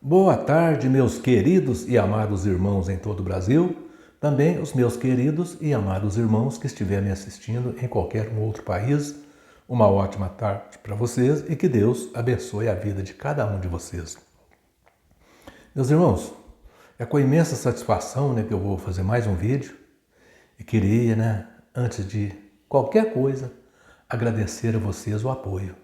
Boa tarde, meus queridos e amados irmãos em todo o Brasil, também os meus queridos e amados irmãos que estiverem me assistindo em qualquer outro país. Uma ótima tarde para vocês e que Deus abençoe a vida de cada um de vocês. Meus irmãos, é com imensa satisfação que eu vou fazer mais um vídeo e queria, antes de qualquer coisa, agradecer a vocês o apoio.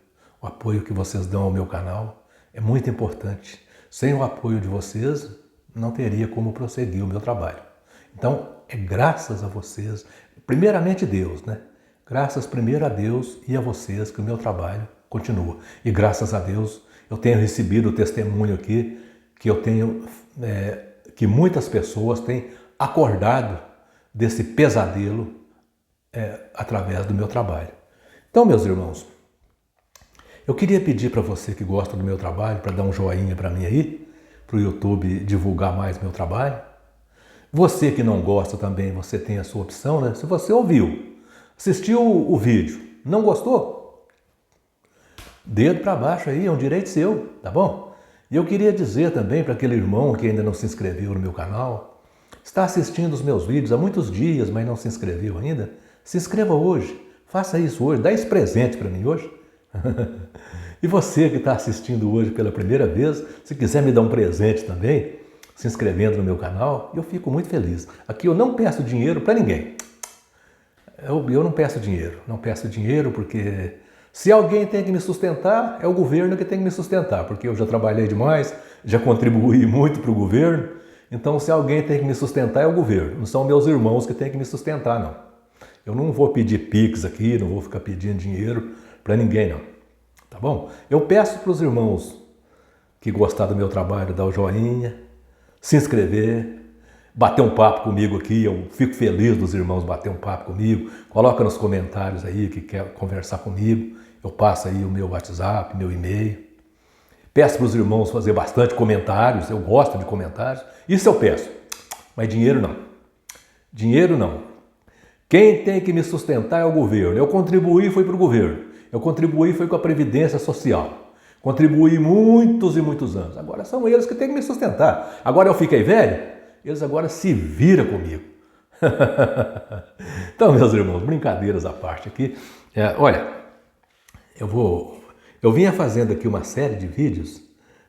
O apoio que vocês dão ao meu canal é muito importante. Sem o apoio de vocês, não teria como prosseguir o meu trabalho. Então, é graças a vocês, primeiramente Deus, Graças primeiro a Deus e a vocês que o meu trabalho continua. E graças a Deus eu tenho recebido o testemunho aqui que eu tenho, que muitas pessoas têm acordado desse pesadelo através do meu trabalho. Então, meus irmãos, eu queria pedir para você que gosta do meu trabalho, para dar um joinha para mim aí, para o YouTube divulgar mais meu trabalho. Você que não gosta também, você tem a sua opção, Se você ouviu, assistiu o vídeo, não gostou? Dedo para baixo aí, é um direito seu, tá bom? E eu queria dizer também para aquele irmão que ainda não se inscreveu no meu canal, está assistindo os meus vídeos há muitos dias, mas não se inscreveu ainda, se inscreva hoje, faça isso hoje, dá esse presente para mim hoje. E você que está assistindo hoje pela primeira vez, se quiser me dar um presente também, se inscrevendo no meu canal, eu fico muito feliz. Aqui eu não peço dinheiro para ninguém. Eu não peço dinheiro porque se alguém tem que me sustentar, é o governo que tem que me sustentar, porque eu já trabalhei demais, já contribuí muito para o governo, então se alguém tem que me sustentar é o governo, não são meus irmãos que têm que me sustentar, não. Eu não vou pedir Pix aqui, não vou ficar pedindo dinheiro para ninguém, não. Tá bom? Eu peço para os irmãos que gostaram do meu trabalho dar o joinha, se inscrever, bater um papo comigo aqui. Eu fico feliz dos irmãos bater um papo comigo. Coloca nos comentários aí que quer conversar comigo. Eu passo aí o meu WhatsApp, meu e-mail. Peço para os irmãos fazer bastante comentários. Eu gosto de comentários. Isso eu peço. Mas dinheiro não. Dinheiro não. Quem tem que me sustentar é o governo. Eu contribuí foi para o governo. Eu contribuí foi com a Previdência Social. Contribuí muitos e muitos anos. Agora são eles que têm que me sustentar. Agora eu fiquei velho, eles agora se viram comigo. Então, meus irmãos, brincadeiras à parte aqui. Olha, eu vinha fazendo aqui uma série de vídeos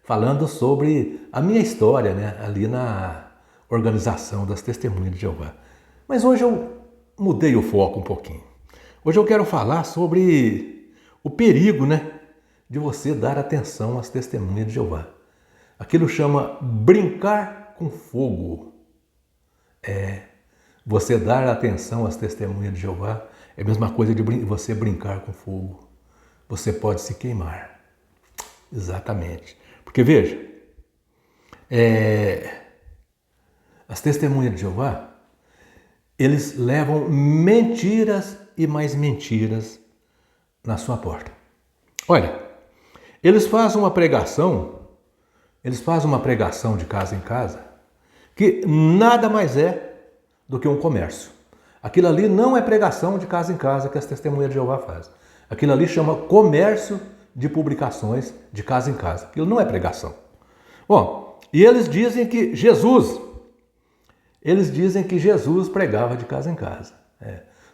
falando sobre a minha história, ali na organização das Testemunhas de Jeová. Mas hoje eu mudei o foco um pouquinho. Hoje eu quero falar sobre o perigo, de você dar atenção às testemunhas de Jeová. Aquilo chama brincar com fogo. Você dar atenção às testemunhas de Jeová é a mesma coisa de você brincar com fogo. Você pode se queimar. Exatamente. Porque veja, as testemunhas de Jeová, eles levam mentiras e mais mentiras na sua porta. Olha, eles fazem uma pregação de casa em casa, que nada mais é do que um comércio. Aquilo ali não é pregação de casa em casa que as testemunhas de Jeová fazem. Aquilo ali chama comércio de publicações de casa em casa. Aquilo não é pregação. Bom, e eles dizem que Jesus pregava de casa em casa.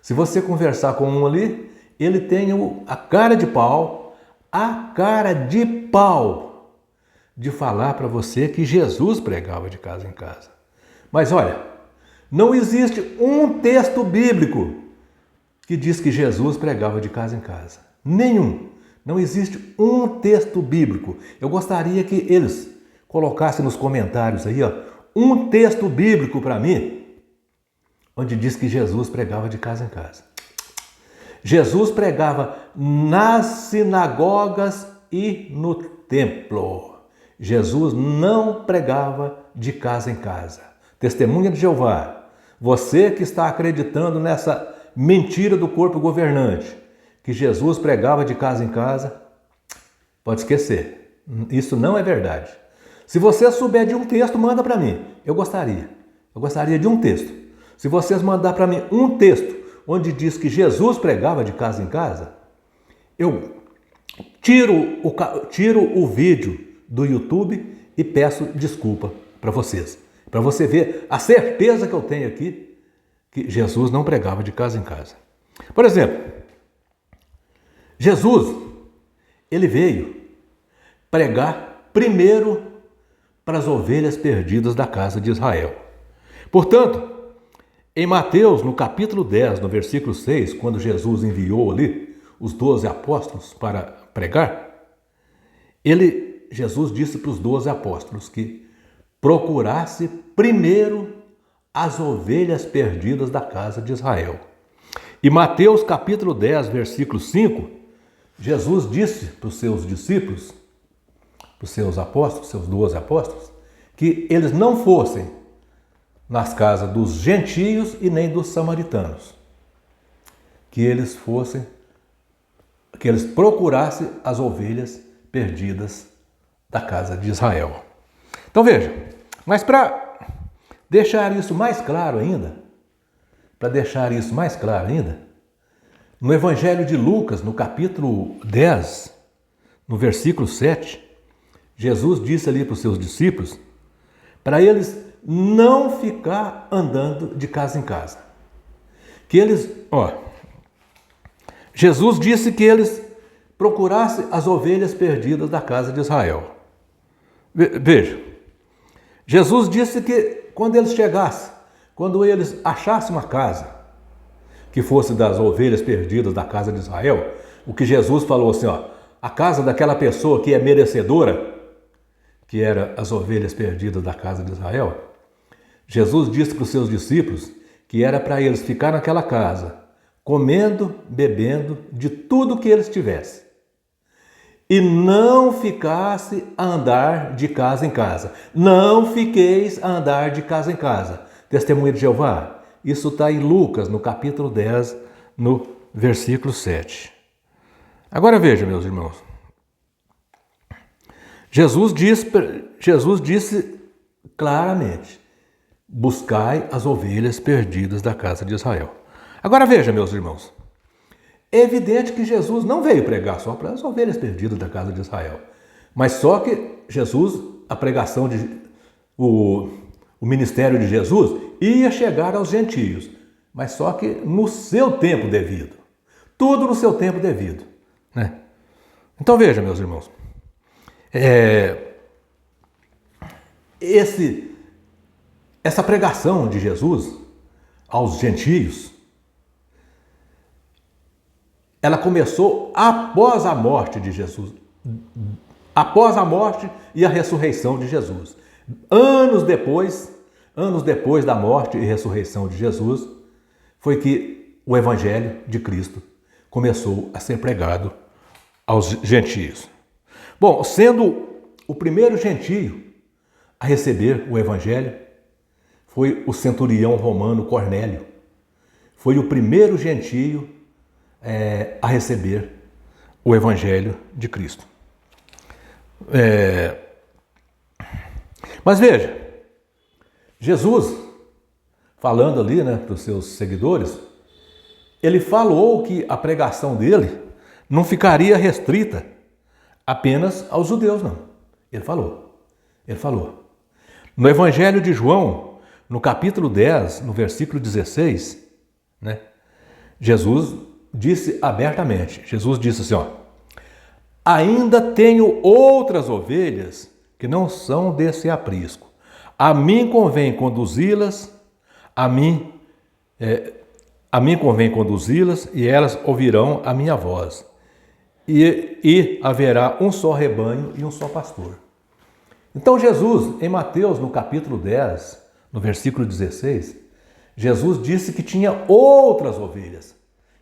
Se você conversar com um ali, ele tem a cara de pau de falar para você que Jesus pregava de casa em casa. Mas olha, não existe um texto bíblico que diz que Jesus pregava de casa em casa. Nenhum. Não existe um texto bíblico. Eu gostaria que eles colocassem nos comentários aí, um texto bíblico para mim, onde diz que Jesus pregava de casa em casa. Jesus pregava nas sinagogas e no templo. Jesus não pregava de casa em casa. Testemunha de Jeová, você que está acreditando nessa mentira do corpo governante, que Jesus pregava de casa em casa, pode esquecer. Isso não é verdade. Se você souber de um texto, manda para mim. Eu gostaria de um texto. Se vocês mandar para mim um texto onde diz que Jesus pregava de casa em casa, eu tiro o vídeo do YouTube e peço desculpa para vocês. Para você ver a certeza que eu tenho aqui que Jesus não pregava de casa em casa. Por exemplo, Jesus, ele veio pregar primeiro para as ovelhas perdidas da casa de Israel. Portanto, em Mateus, no capítulo 10, no versículo 6, quando Jesus enviou ali os 12 apóstolos para pregar, Jesus disse para os 12 apóstolos que procurasse primeiro as ovelhas perdidas da casa de Israel. E Mateus capítulo 10, versículo 5, Jesus disse para os seus discípulos, para os seus apóstolos, seus 12 apóstolos, que eles não fossem nas casas dos gentios e nem dos samaritanos, que eles procurassem as ovelhas perdidas da casa de Israel. Então veja, mas para deixar isso mais claro ainda, no Evangelho de Lucas, no capítulo 10, no versículo 7, Jesus disse ali para os seus discípulos, para eles não ficar andando de casa em casa. Jesus disse que eles procurassem as ovelhas perdidas da casa de Israel. Veja, Jesus disse que quando eles chegassem, quando eles achassem uma casa que fosse das ovelhas perdidas da casa de Israel, o que Jesus falou assim, a casa daquela pessoa que é merecedora, que era as ovelhas perdidas da casa de Israel, Jesus disse para os seus discípulos que era para eles ficar naquela casa, comendo, bebendo de tudo que eles tivessem. E não ficasse a andar de casa em casa. Não fiqueis a andar de casa em casa. Testemunha de Jeová. Isso está em Lucas, no capítulo 10, no versículo 7. Agora veja, meus irmãos. Jesus disse claramente, buscai as ovelhas perdidas da casa de Israel. Agora veja, meus irmãos. É evidente que Jesus não veio pregar só para as ovelhas perdidas da casa de Israel. Mas só que a pregação, o ministério de Jesus ia chegar aos gentios. Mas só que no seu tempo devido. Tudo no seu tempo devido. Né? Então veja, meus irmãos. Essa pregação de Jesus aos gentios, ela começou após a morte de Jesus, após a morte e a ressurreição de Jesus. Anos depois da morte e ressurreição de Jesus, foi que o Evangelho de Cristo começou a ser pregado aos gentios. Bom, sendo o primeiro gentio a receber o Evangelho, foi o centurião romano Cornélio. Foi o primeiro gentio a receber o Evangelho de Cristo. Mas veja, Jesus, falando ali para os seus seguidores, ele falou que a pregação dele não ficaria restrita apenas aos judeus, não. Ele falou. No Evangelho de João, no capítulo 10, no versículo 16, Jesus disse abertamente, Jesus disse assim, ainda tenho outras ovelhas que não são desse aprisco. A mim convém conduzi-las, e elas ouvirão a minha voz. E haverá um só rebanho e um só pastor. Então Jesus, em Mateus, no capítulo 10, no versículo 16, Jesus disse que tinha outras ovelhas.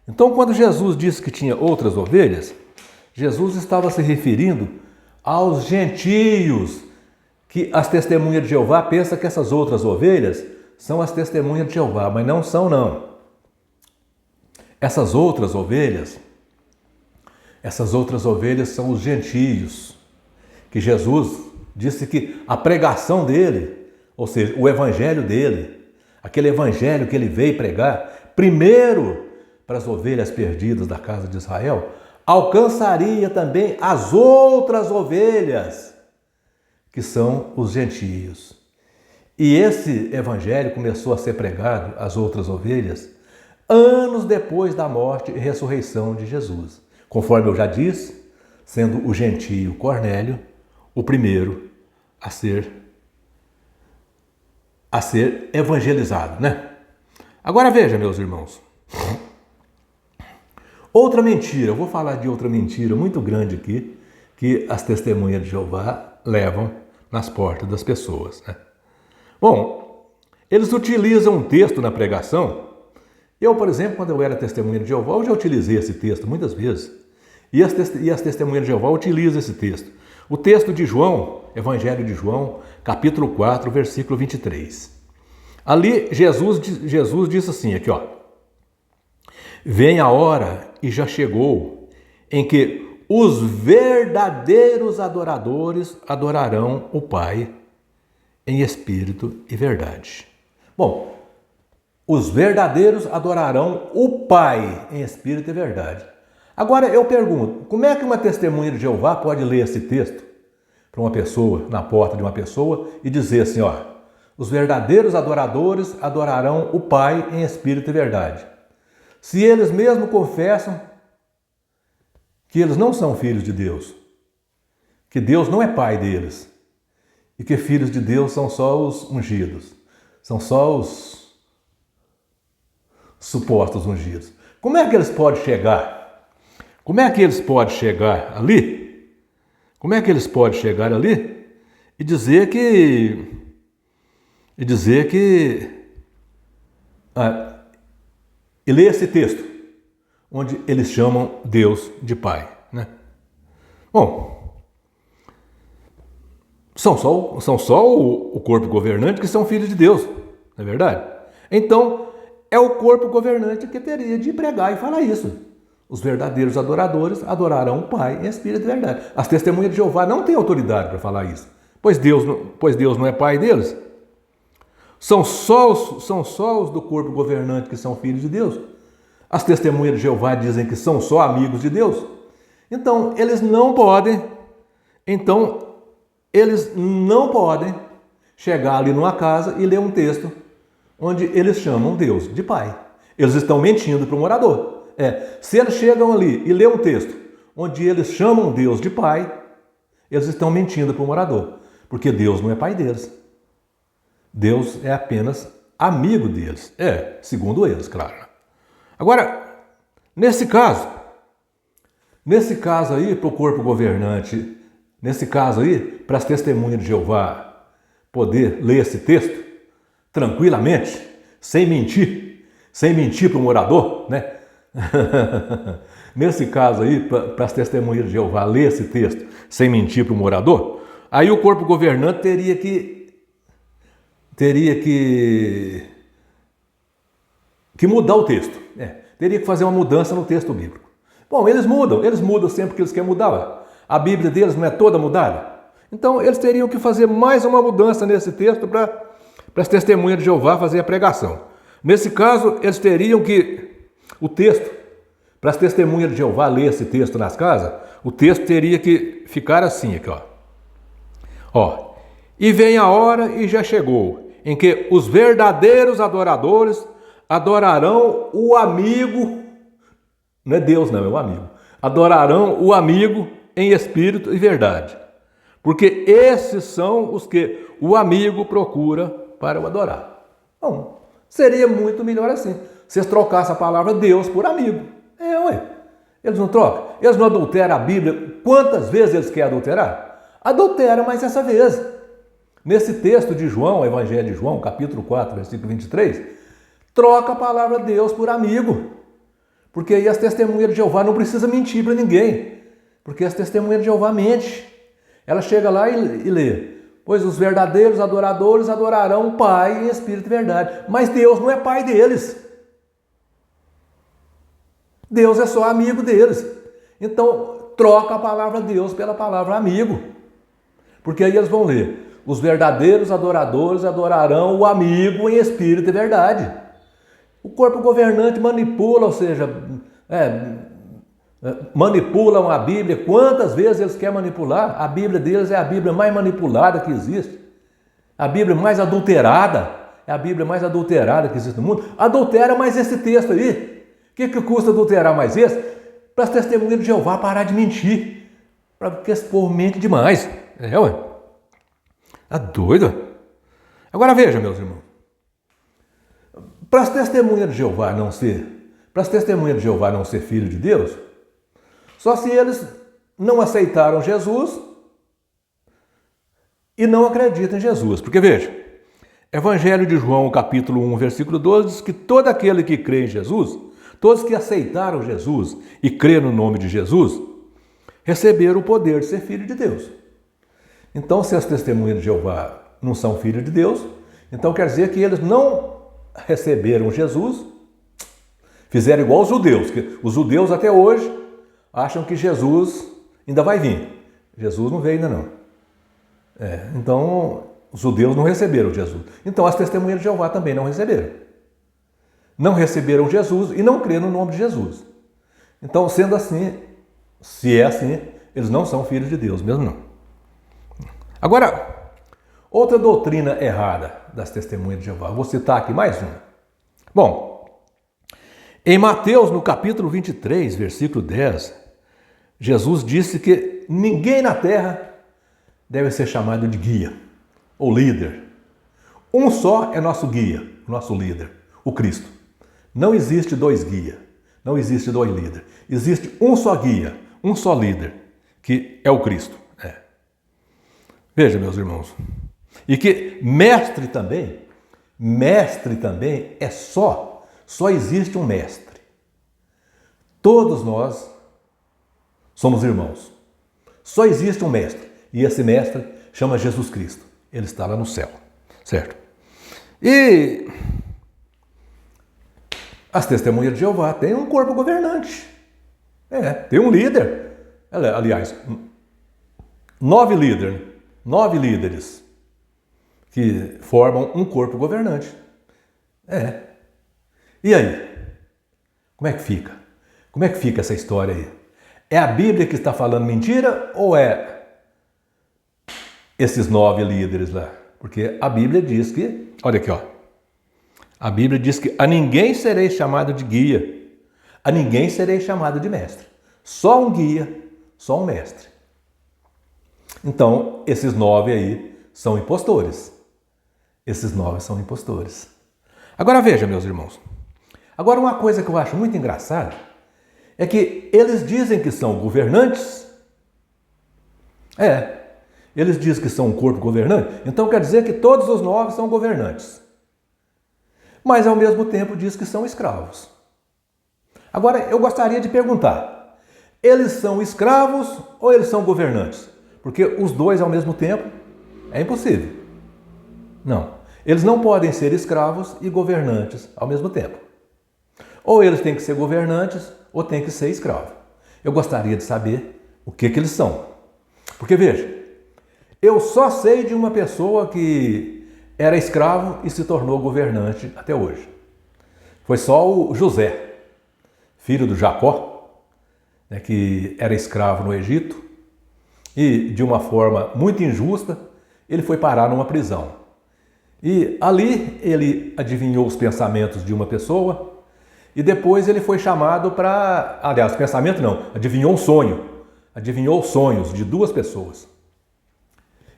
Então, quando Jesus disse que tinha outras ovelhas, Jesus estava se referindo aos gentios, que as testemunhas de Jeová pensam que essas outras ovelhas são as testemunhas de Jeová, mas não são, não. Essas outras ovelhas são os gentios, que Jesus disse que a pregação dele, ou seja, o evangelho dele, aquele evangelho que ele veio pregar, primeiro para as ovelhas perdidas da casa de Israel, alcançaria também as outras ovelhas que são os gentios. E esse evangelho começou a ser pregado às outras ovelhas anos depois da morte e ressurreição de Jesus. Conforme eu já disse, sendo o gentio Cornélio o primeiro a ser evangelizado, né? Agora veja, meus irmãos. Outra mentira, eu vou falar de outra mentira muito grande aqui, que as testemunhas de Jeová levam nas portas das pessoas, né? Bom, eles utilizam um texto na pregação. Eu, por exemplo, quando eu era testemunha de Jeová, eu já utilizei esse texto muitas vezes. E as testemunhas de Jeová utilizam esse texto. O texto de João, Evangelho de João, capítulo 4, versículo 23. Ali Jesus disse assim, aqui ó: vem a hora, e já chegou, em que os verdadeiros adoradores adorarão o Pai em espírito e verdade. Bom, os verdadeiros adorarão o Pai em espírito e verdade. Agora eu pergunto, como é que uma testemunha de Jeová pode ler esse texto para uma pessoa, na porta de uma pessoa, e dizer assim, ó, os verdadeiros adoradores adorarão o Pai em espírito e verdade? Se eles mesmo confessam que eles não são filhos de Deus, que Deus não é pai deles, e que filhos de Deus são só os ungidos, são só os supostos ungidos. Como é que eles podem chegar? Como é que eles podem chegar ali? Como é que eles podem chegar ali e dizer que e ler esse texto onde eles chamam Deus de Pai, né? Bom, são só o corpo governante que são filhos de Deus, não é verdade? Então, é o corpo governante que teria de pregar e falar isso. Os verdadeiros adoradores adorarão o Pai em espírito e verdade. As testemunhas de Jeová não têm autoridade para falar isso, pois Deus não é pai deles. São só os do corpo governante que são filhos de Deus. As testemunhas de Jeová dizem que são só amigos de Deus. Então, eles não podem chegar ali numa casa e ler um texto onde eles chamam Deus de Pai. Eles estão mentindo para o morador. Se eles chegam ali e lê um texto onde eles chamam Deus de Pai, eles estão mentindo para o morador, porque Deus não é pai deles. Deus é apenas amigo deles. Segundo eles, claro. Agora, nesse caso aí, para o corpo governante, nesse caso aí, para as testemunhas de Jeová poder ler esse texto tranquilamente, sem mentir para o morador, né? Nesse caso aí, para as testemunhas de Jeová ler esse texto sem mentir para o morador, aí o corpo governante teria que mudar o texto. Teria que fazer uma mudança no texto bíblico. Bom, eles mudam sempre que eles querem mudar. A Bíblia deles não é toda mudada. Então, eles teriam que fazer mais uma mudança nesse texto para as testemunhas de Jeová fazer a pregação. Nesse caso, eles teriam que o texto, para as testemunhas de Jeová ler esse texto nas casas, o texto teria que ficar assim, aqui, ó. E vem a hora, e já chegou, em que os verdadeiros adoradores adorarão o amigo, não é Deus não, é o amigo, adorarão o amigo em espírito e verdade, porque esses são os que o amigo procura para o adorar. Bom, seria muito melhor assim. Vocês trocassem a palavra Deus por amigo. Eles não trocam. Eles não adulteram a Bíblia. Quantas vezes eles querem adulterar? Adulteram, mas essa vez. Nesse texto de João, Evangelho de João, capítulo 4, versículo 23, troca a palavra Deus por amigo. Porque aí as testemunhas de Jeová não precisam mentir para ninguém. Porque as testemunhas de Jeová mentem. Ela chega lá e lê: pois os verdadeiros adoradores adorarão o Pai em espírito e verdade. Mas Deus não é pai deles. Deus é só amigo deles. Então, troca a palavra Deus pela palavra amigo. Porque aí eles vão ler: os verdadeiros adoradores adorarão o amigo em espírito e verdade. O corpo governante manipula, ou seja, Manipulam a Bíblia. Quantas vezes eles querem manipular? A Bíblia deles é a Bíblia mais manipulada que existe. A Bíblia mais adulterada. É a Bíblia mais adulterada que existe no mundo. Adultera mais esse texto aí. O que custa adulterar mais esse? Para as testemunhas de Jeová parar de mentir. Porque esse povo mente demais. Ué. Tá doido? Agora veja, meus irmãos. Para as testemunhas de Jeová não ser filho de Deus, só se eles não aceitaram Jesus e não acreditam em Jesus. Porque veja, Evangelho de João, capítulo 1, versículo 12, diz que todo aquele que crê em Jesus, todos que aceitaram Jesus e crê no nome de Jesus, receberam o poder de ser filho de Deus. Então, se as testemunhas de Jeová não são filhos de Deus, então quer dizer que eles não receberam Jesus, fizeram igual os judeus, que os judeus até hoje acham que Jesus ainda vai vir. Jesus não veio ainda não. Então, os judeus não receberam Jesus. Então, as testemunhas de Jeová também não receberam. Não receberam Jesus e não creram no nome de Jesus. Então, sendo assim, se é assim, eles não são filhos de Deus, mesmo não. Agora, outra doutrina errada das testemunhas de Jeová. Vou citar aqui mais uma. Bom, em Mateus, no capítulo 23, versículo 10, Jesus disse que ninguém na terra deve ser chamado de guia ou líder. Um só é nosso guia, nosso líder, o Cristo. Não existe dois guias, não existe dois líderes. Existe um só guia, um só líder, que é o Cristo. Veja, meus irmãos, e que mestre também é só existe um mestre. Todos nós somos irmãos. Só existe um mestre, e esse mestre chama Jesus Cristo. Ele está lá no céu, certo? E as testemunhas de Jeová têm um corpo governante. Tem um líder. Aliás, 9 líderes que formam um corpo governante. E aí? Como é que fica? Como é que fica essa história aí? É a Bíblia que está falando mentira ou é esses 9 líderes lá? Porque a Bíblia diz que, olha aqui, ó. A Bíblia diz que a ninguém serei chamado de guia, a ninguém serei chamado de mestre. Só um guia, só um mestre. Então, esses 9 aí são impostores. Esses 9 são impostores. Agora veja, meus irmãos. Agora, uma coisa que eu acho muito engraçada é que eles dizem que são governantes. Eles dizem que são um corpo governante. Então quer dizer que todos os 9 são governantes. Mas ao mesmo tempo diz que são escravos. Agora, eu gostaria de perguntar. Eles são escravos ou eles são governantes? Porque os dois ao mesmo tempo é impossível. Não. Eles não podem ser escravos e governantes ao mesmo tempo. Ou eles têm que ser governantes ou têm que ser escravos. Eu gostaria de saber o que eles são. Porque veja, eu só sei de uma pessoa que era escravo e se tornou governante até hoje. Foi só o José, filho do Jacó, que era escravo no Egito. E, de uma forma muito injusta, ele foi parar numa prisão. E ali ele adivinhou os pensamentos de uma pessoa e depois ele foi chamado para... Aliás, pensamento não, adivinhou um sonho. Adivinhou os sonhos de 2 pessoas.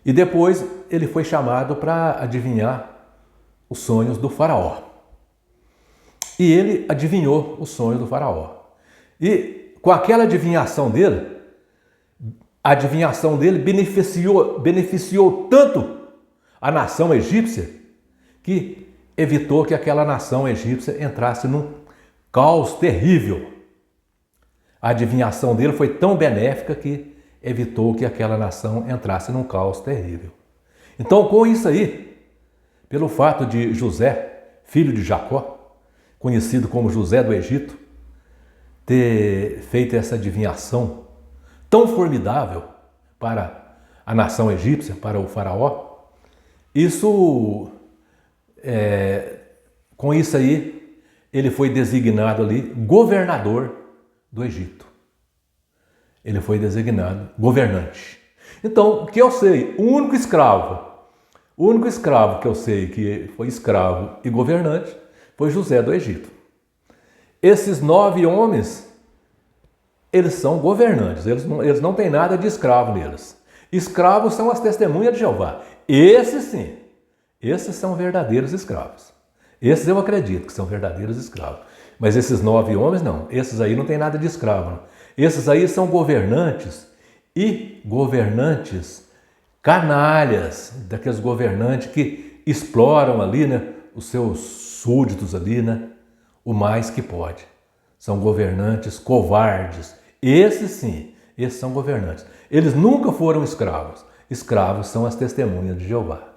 E depois ele foi chamado para adivinhar os sonhos do faraó. E ele adivinhou os sonhos do faraó. E com aquela adivinhação dele, a adivinhação dele beneficiou tanto a nação egípcia que evitou que aquela nação egípcia entrasse num caos terrível. A adivinhação dele foi tão benéfica que evitou que aquela nação entrasse num caos terrível. Então, com isso aí, pelo fato de José, filho de Jacó, conhecido como José do Egito, ter feito essa adivinhação tão formidável para a nação egípcia, para o faraó, com isso aí, ele foi designado ali governador do Egito. Ele foi designado governante. Então, o que eu sei, o único escravo que eu sei que foi escravo e governante foi José do Egito. Esses 9 homens, eles são governantes, eles não têm nada de escravo neles. Escravos são as testemunhas de Jeová. Esses sim, esses são verdadeiros escravos. Esses eu acredito que são verdadeiros escravos. Mas esses 9 homens não, esses aí não tem nada de escravo. Não. Esses aí são governantes e governantes canalhas, daqueles governantes que exploram ali, né, os seus súditos ali, né, o mais que pode. São governantes covardes. Esses sim, esses são governantes. Eles nunca foram escravos. Escravos são as testemunhas de Jeová.